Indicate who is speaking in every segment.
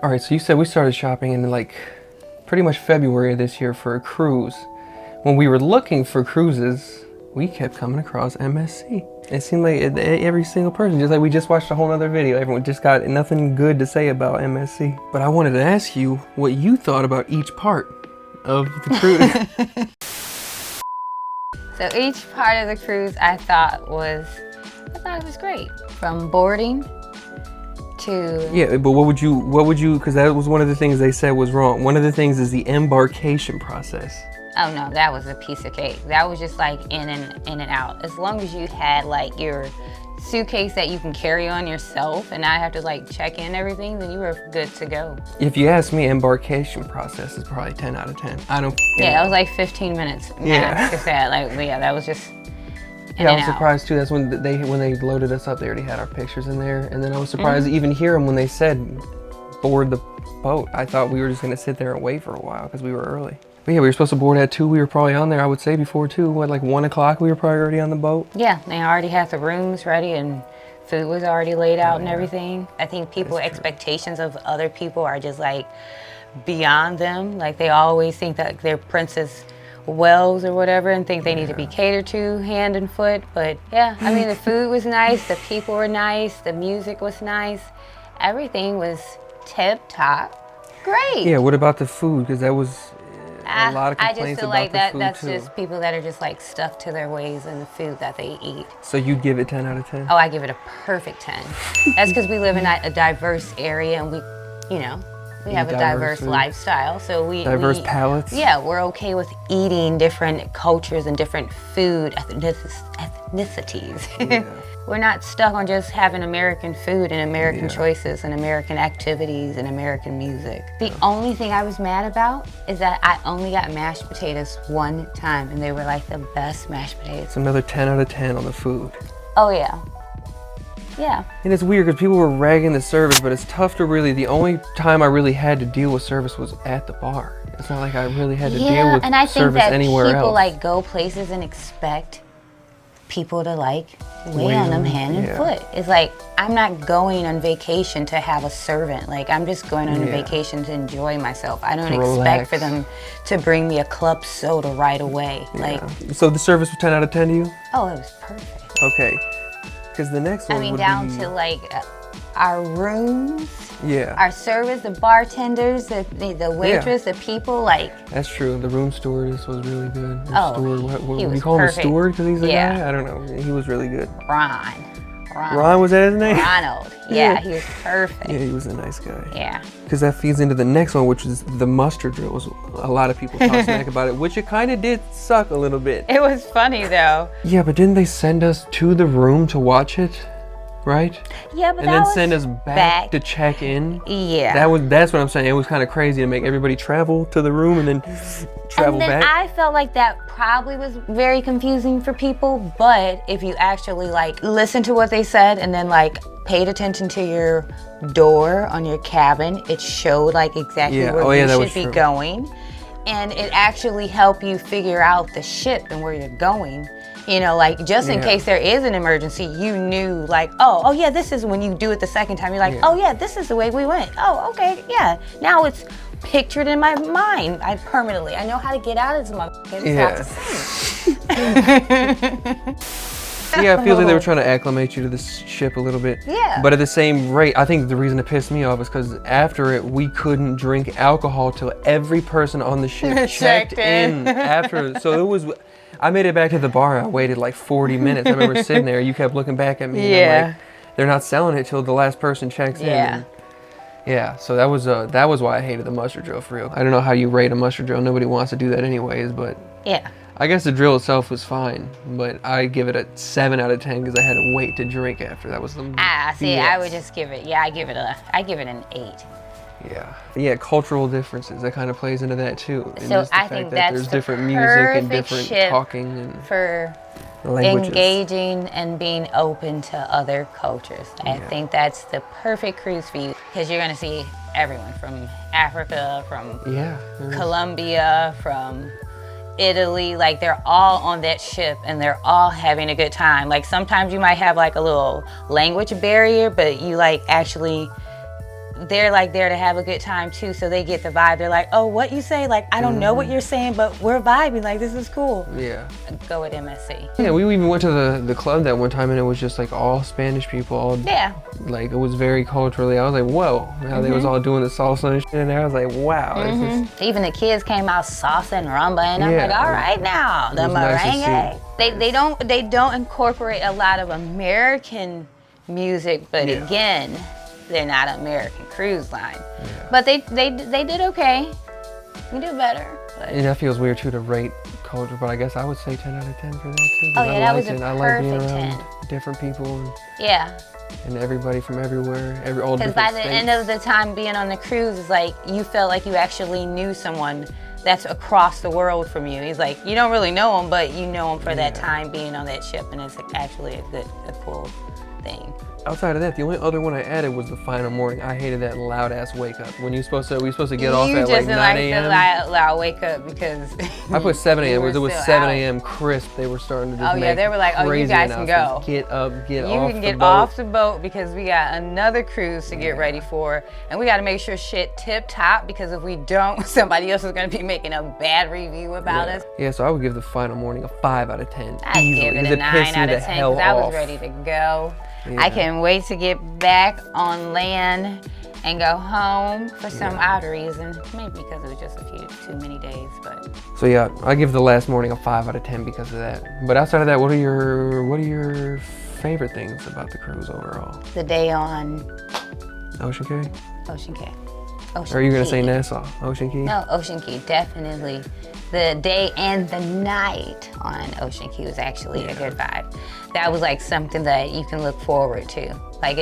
Speaker 1: All right, so you said we started shopping in like pretty much February of this year for a cruise. When we were looking for cruises, we kept coming across MSC. It seemed like every single person, just like we just watched a whole other video, everyone just got nothing good to say about MSC. But I wanted to ask you what you thought about each part of the cruise.
Speaker 2: So each part of the cruise I thought it was great. From boarding to...
Speaker 1: Yeah, but what would you, because that was one of the things they said was wrong. One of the things is the embarkation process.
Speaker 2: Oh no, that was a piece of cake. That was just like in and out. As long as you had like your suitcase that you can carry on yourself and not have to like check in everything, then you were good to go.
Speaker 1: If you ask me, embarkation process is probably 10 out of 10. I don't.
Speaker 2: Yeah, that was like 15 minutes.
Speaker 1: Yeah.
Speaker 2: Max, yeah, that was just.
Speaker 1: Yeah, I was surprised too. That's when they loaded us up. They already had our pictures in there, and then I was surprised to even hear them when they said board the boat. I thought we were just gonna sit there and wait for a while because we were early. But yeah, we were supposed to board at 2. We were probably on there, I would say, before 2. What, like 1 o'clock? We were probably already on the boat.
Speaker 2: Yeah, they already had the rooms ready and food was already laid out and everything. I think people's expectations of other people are just like beyond them. Like they always think that they're Princess Wells or whatever and think they need to be catered to hand and foot. But yeah, I mean, the food was nice, the people were nice, the music was nice. Everything was tip top. Great.
Speaker 1: Yeah, what about the food? Because that was a lot of complaints about the food.
Speaker 2: I just feel like that's just people that are just like stuffed to their ways in the food that they eat.
Speaker 1: So you'd give it 10 out of 10?
Speaker 2: Oh, I give it a perfect 10. That's because we live in a diverse area and we have a diverse lifestyle. So
Speaker 1: diverse palates?
Speaker 2: Yeah, we're okay with eating different cultures and different food ethnicities. Yeah. We're not stuck on just having American food and American choices and American activities and American music. The only thing I was mad about is that I only got mashed potatoes one time and they were like the best mashed potatoes.
Speaker 1: It's another 10 out of 10 on the food.
Speaker 2: Oh yeah. Yeah.
Speaker 1: And it's weird because people were ragging the service, but it's tough to really, the only time I really had to deal with service was at the bar. It's not like I really had to deal with
Speaker 2: and I think
Speaker 1: service
Speaker 2: that
Speaker 1: anywhere
Speaker 2: people
Speaker 1: else.
Speaker 2: like go places and expect people to like wait on them hand and foot. It's like, I'm not going on vacation to have a servant. Like, I'm just going on a vacation to enjoy myself. I don't expect for them to bring me a club soda right away. Like,
Speaker 1: so the service was 10 out of 10 to you?
Speaker 2: Oh, it was perfect.
Speaker 1: Okay, because the next one would
Speaker 2: down
Speaker 1: be...
Speaker 2: to like our rooms, our service, the bartenders, the waitress, the people, like...
Speaker 1: That's true. The room stewardess was really good.
Speaker 2: He was
Speaker 1: you call him a
Speaker 2: perfect.
Speaker 1: steward because he's a guy? I don't know. He was really good. Ron was that his name?
Speaker 2: Ronald. Yeah, he was perfect.
Speaker 1: Yeah, he was a nice guy.
Speaker 2: Yeah.
Speaker 1: Because that feeds into the next one, which is the mustard drill. A lot of people talk smack about it, which it kind of did suck a little bit.
Speaker 2: It was funny though.
Speaker 1: Yeah, but didn't they send us to the room to watch it? Right?
Speaker 2: Yeah, but
Speaker 1: and then send us back to check in.
Speaker 2: Yeah.
Speaker 1: That's what I'm saying. It was kind of crazy to make everybody travel to the room and then travel back.
Speaker 2: I felt like that probably was very confusing for people, but if you actually like listen to what they said and then like paid attention to your door on your cabin, it showed like exactly where you should be going. And it actually helped you figure out the ship and where you're going. You know, like just in case there is an emergency, you knew like, oh yeah, this is when you do it the second time. You're like, oh yeah, this is the way we went. Oh, okay, yeah. Now it's pictured in my mind. I know how to get out of this motherfucker.
Speaker 1: Yeah, it feels like they were trying to acclimate you to this ship a little bit.
Speaker 2: Yeah.
Speaker 1: But at the same rate, I think the reason it pissed me off is because after it, we couldn't drink alcohol till every person on the ship checked in after. So it was... I made it back to the bar. I waited like 40 minutes. I remember sitting there. You kept looking back at me. And I'm like, they're not selling it till the last person checks in. And so that was why I hated the mustard drill for real. I don't know how you rate a mustard drill. Nobody wants to do that anyways, but I guess the drill itself was fine, but I give it a 7 out of 10 because I had to wait to drink after. That was the
Speaker 2: I would just give it. I give it an 8.
Speaker 1: Yeah, cultural differences, that kind of plays into that too. And
Speaker 2: so I think that's
Speaker 1: there's different music and different talking and
Speaker 2: for
Speaker 1: languages.
Speaker 2: Engaging and being open to other cultures. I think that's the perfect cruise for you because you're going to see everyone from Africa, from Colombia, from Italy. Like they're all on that ship and they're all having a good time. Like sometimes you might have like a little language barrier, but you like actually they're like there to have a good time too, so they get the vibe. They're like, oh, what you say? Like, I don't know what you're saying, but we're vibing. Like, this is cool.
Speaker 1: Yeah.
Speaker 2: Go with MSC.
Speaker 1: Yeah, we even went to the club that one time, and it was just like all Spanish people. All,
Speaker 2: yeah.
Speaker 1: Like, it was very culturally. I was like, whoa. How they was all doing the salsa and shit in there. I was like, wow. Just,
Speaker 2: even the kids came out salsa and rumba, and I'm like, all right now, the merengue.
Speaker 1: Nice
Speaker 2: they don't incorporate a lot of American music, but again, they're not an American cruise line. Yeah. But they did okay. We did better. But.
Speaker 1: And that feels weird too to rate culture, but I guess I would say 10 out of 10 for that too.
Speaker 2: Oh yeah, that was a perfect
Speaker 1: I like being around
Speaker 2: 10.
Speaker 1: Different people. And,
Speaker 2: yeah.
Speaker 1: And everybody from everywhere, all different
Speaker 2: states. Because by the end of the time being on the cruise, it's like you felt like you actually knew someone that's across the world from you. He's like, you don't really know him, but you know him for that time being on that ship, and it's actually a cool thing.
Speaker 1: Outside of that, the only other one I added was the final morning. I hated that loud ass wake up. When we supposed to get off at like 9 a.m.
Speaker 2: You just like the loud wake up because
Speaker 1: I put 7 a.m. It was 7 a.m. crisp. They were starting to just
Speaker 2: they were like, oh, you guys can go.
Speaker 1: Get up, get off the boat.
Speaker 2: You can get off the boat because we got another cruise to get ready for, and we got to make sure shit tip top, because if we don't, somebody else is going to be making a bad review about us.
Speaker 1: Yeah, so I would give the final morning a 5 out of 10.
Speaker 2: I'd give it a 9 out of 10 because I was ready to go. Yeah. I can't wait to get back on land and go home for some odd reason. Maybe because it was just too many days, but.
Speaker 1: So yeah, I give the last morning a 5 out of 10 because of that. But outside of that, what are your favorite things about the cruise overall?
Speaker 2: The day on
Speaker 1: Ocean Cay?
Speaker 2: Ocean Cay.
Speaker 1: Or are you gonna say Nassau? Ocean Cay?
Speaker 2: No, Ocean Cay, definitely. The day and the night on Ocean Cay was actually a good vibe. That was like something that you can look forward to. Like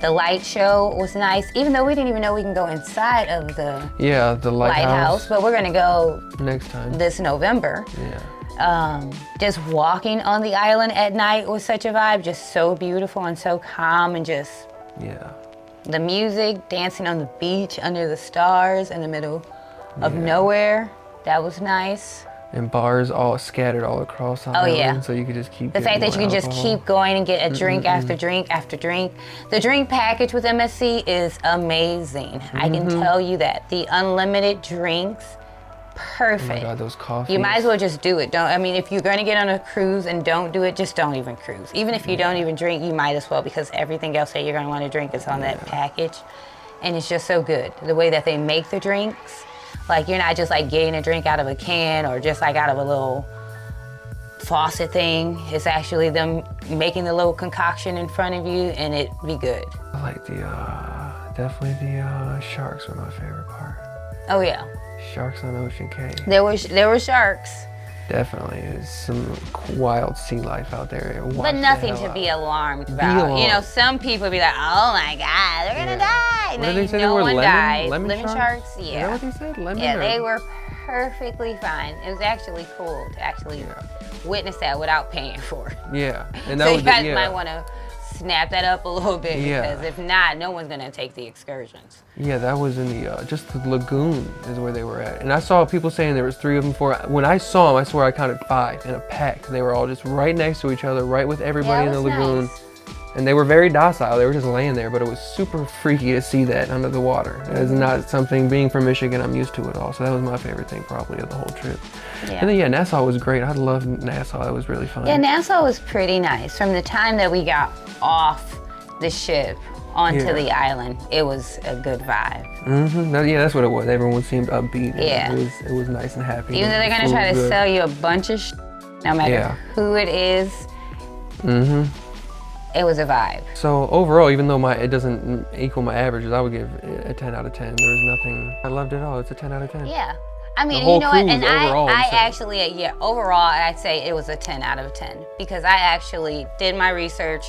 Speaker 2: the light show was nice, even though we didn't even know we can go inside of the lighthouse. But we're gonna go
Speaker 1: next time.
Speaker 2: This November.
Speaker 1: Yeah.
Speaker 2: Just walking on the island at night was such a vibe, just so beautiful and so calm, and just the music, dancing on the beach under the stars in the middle of nowhere. That was nice. And
Speaker 1: bars all scattered all across the island, so you could just keep.
Speaker 2: The fact that you can just keep going and get a drink after drink after drink. The drink package with MSC is amazing. I can tell you that. The unlimited drinks, perfect.
Speaker 1: Oh my God, those coffees.
Speaker 2: You might as well just do it. If you're going to get on a cruise and don't do it, just don't even cruise. Even if you don't even drink, you might as well, because everything else that you're going to want to drink is on that package. And it's just so good. The way that they make the drinks. Like, you're not just like getting a drink out of a can or just like out of a little faucet thing. It's actually them making the little concoction in front of you, and it be good.
Speaker 1: I like definitely the sharks were my favorite part.
Speaker 2: Oh yeah.
Speaker 1: Sharks on Ocean Cay.
Speaker 2: There were sharks.
Speaker 1: Definitely, there's some wild sea life out there.
Speaker 2: But nothing to be alarmed about. You know, some people be like, "Oh my God, they're gonna die." And
Speaker 1: what did they say
Speaker 2: no
Speaker 1: they were?
Speaker 2: one died.
Speaker 1: Lemon sharks?
Speaker 2: Yeah.
Speaker 1: Is that what they said? Lemon?
Speaker 2: Yeah, they were perfectly fine. It was actually cool to actually witness that without paying for it.
Speaker 1: Yeah, and that
Speaker 2: so
Speaker 1: was
Speaker 2: you guys might want to snap that up a little bit, because if not, no one's gonna take the excursions.
Speaker 1: Yeah, that was in the just the lagoon is where they were at, and I saw people saying there was 3 of them. 4. When I saw them, I swear I counted 5 in a pack. They were all just right next to each other, right with everybody in the lagoon.
Speaker 2: Nice.
Speaker 1: And they were very docile. They were just laying there, but it was super freaky to see that under the water. It is not something, being from Michigan, I'm used to it all. So that was my favorite thing probably of the whole trip. Yeah. And then Nassau was great. I loved Nassau. It was really fun.
Speaker 2: Yeah, Nassau was pretty nice. From the time that we got off the ship onto the island, it was a good vibe.
Speaker 1: Yeah, that's what it was. Everyone seemed upbeat.
Speaker 2: Yeah.
Speaker 1: It was nice and happy.
Speaker 2: Even though they're gonna try to sell you a bunch of no matter who it is. It was a vibe.
Speaker 1: So overall, even though it doesn't equal my averages, I would give it a 10 out of 10. There was nothing. I loved it all. It's a 10 out of 10.
Speaker 2: Yeah. I mean,
Speaker 1: you
Speaker 2: know what? And
Speaker 1: overall,
Speaker 2: I actually, overall, I'd say it was a 10 out of 10, because I actually did my research,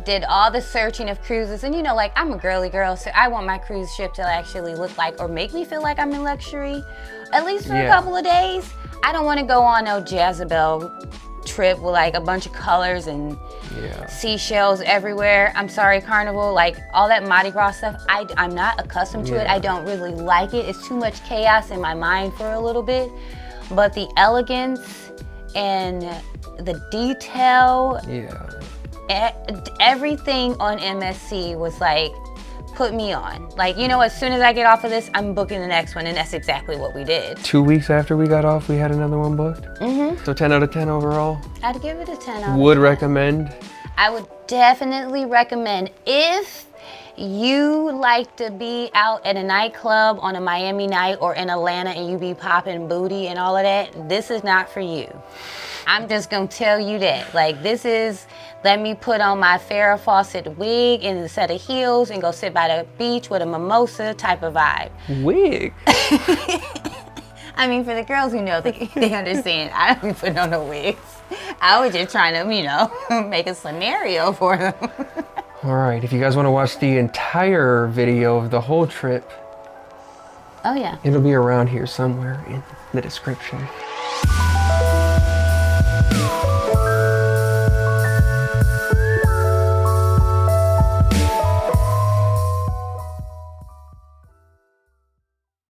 Speaker 2: did all the searching of cruises, and like, I'm a girly girl, so I want my cruise ship to actually look like or make me feel like I'm in luxury, at least for a couple of days. I don't want to go on no Jezebel trip with like a bunch of colors and seashells everywhere. I'm sorry, Carnival, like all that Mardi Gras stuff, I'm not accustomed to it. I don't really like it. It's too much chaos in my mind for a little bit. But the elegance and the detail, everything on MSC was like put me on. Like, you know, as soon as I get off of this, I'm booking the next one, and that's exactly what we did.
Speaker 1: 2 weeks after we got off, we had another one booked. So 10 out of 10 overall.
Speaker 2: I'd give it a 10 out of
Speaker 1: Would
Speaker 2: 10.
Speaker 1: recommend.
Speaker 2: I would definitely recommend, if you like to be out at a nightclub on a Miami night or in Atlanta and you be popping booty and all of that, this is not for you. I'm just gonna tell you that. Like, this is, let me put on my Farrah Fawcett wig and a set of heels and go sit by the beach with a mimosa type of vibe.
Speaker 1: Wig?
Speaker 2: I mean, for the girls who know, they understand. I don't be putting on no wigs. I was just trying to, you know, make a scenario for them.
Speaker 1: All right, if you guys want to watch the entire video of the whole trip,
Speaker 2: Oh yeah.
Speaker 1: it'll be around here somewhere in the description.